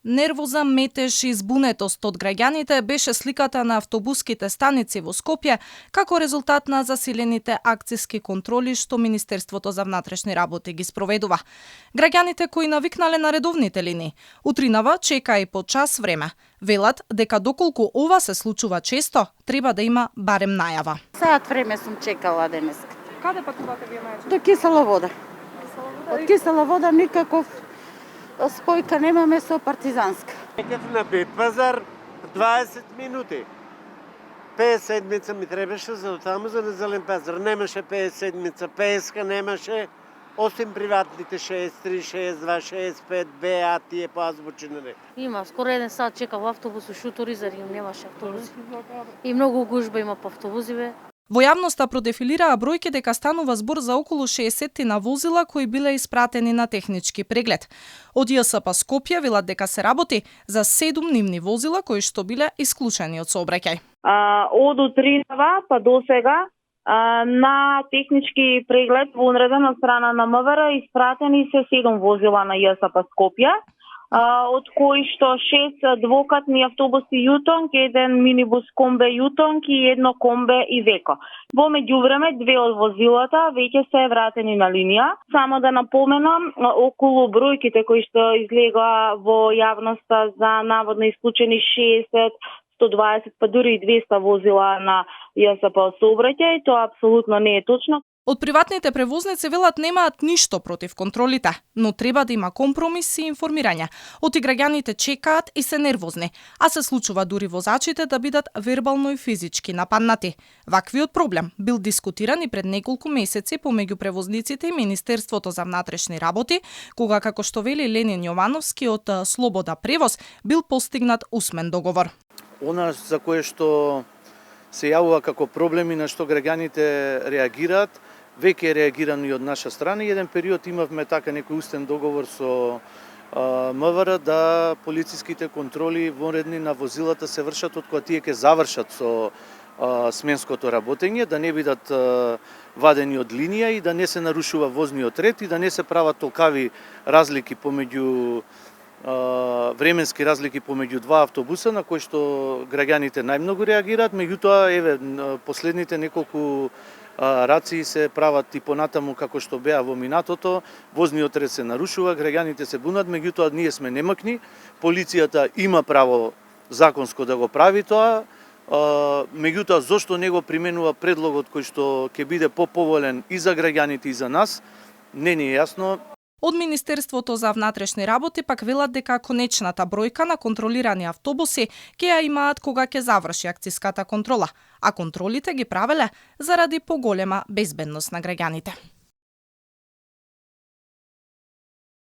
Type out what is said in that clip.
Нервоза, метеж и збунетост од граѓаните беше сликата на автобуските станици во Скопје како резултат на засилените акциски контроли што Министерството за внатрешни работи ги спроведува. Граѓаните кои навикнале на редовните линии, утринава чека и по час време. Велат дека доколку ова се случува често, треба да има барем најава. Саат време сум чекала денес. Каде патувате вие најчесто? До Кисела вода. Од Кисела вода никаков спојка немаме со Партизанска. Некав на Бет пазар 20 минути. 5 седмица ми требаше за таму за на Зелен пазар. Немаше 5 седмица, песка немаше, осим приватните 63, 62, 65, БА, тие по азбучина не. Има, скоро 1 сат чекав автобус у Шутори, заради немаше автобуси. И многу гужба има по автобуси. Во јавноста продефилираа бројки дека станува збор за околу 60 на возила кои биле испратени на технички преглед. Од ЈСП Скопје велат дека се работи за 7 нивни возила кои што биле исклучени од сообраќај. Од утринава па до сега на технички преглед во одредена страна на МВР испратени се 7 возила на ЈСП Скопје, од кои што 6 двокатни автобуси Јутонг, 1 минибус Комбе Јутонг и 1 Комбе Ивеко. Во меѓувреме 2 од возилата веќе се вратени на линија. Само да напоменам, околу бројките кои што излега во јавноста за наводно исклучени 60, 120 па дури и 200 возила на ЈСП сообраќај, тоа апсолутно не е точно. Од приватните превозници велат немаат ништо против контролите, но треба да има компромис и информирање. Оти граѓаните чекаат и се нервозни, а се случува дури возачите да бидат вербално и физички нападнати. Ваквиот проблем бил дискутиран и пред неколку месеци помеѓу превозниците и Министерството за внатрешни работи, кога, како што вели Ленин Јовановски од Слобода превоз, бил постигнат усмен договор. Она за кое што се јавува како проблеми на што граѓаните реагираат, веќе е реагирано и од наша страна. Еден период имавме така некој устен договор со МВР да полициските контроли вонредни на возилата се вршат од кога тие ќе завршат со сменското работење, да не бидат вадени од линија и да не се нарушува возниот ред и да не се прават толкави разлики помеѓу временски разлики помеѓу два автобуса на кои што граѓаните најмногу реагираат, меѓутоа еве последните неколку раци се прават и понатаму како што беа во минатото, возниот ред се нарушува, граѓаните се бунат, меѓутоа ние сме немакни, полицијата има право законско да го прави тоа, меѓутоа зошто не го применува предлогот кој што ќе биде поповолен и за граѓаните и за нас, не ни е јасно. Од Министерството за внатрешни работи пак велат дека конечната бројка на контролирани автобуси ќе ја имаат кога ќе заврши акциската контрола, а контролите ги правеле заради поголема безбедност на граѓаните.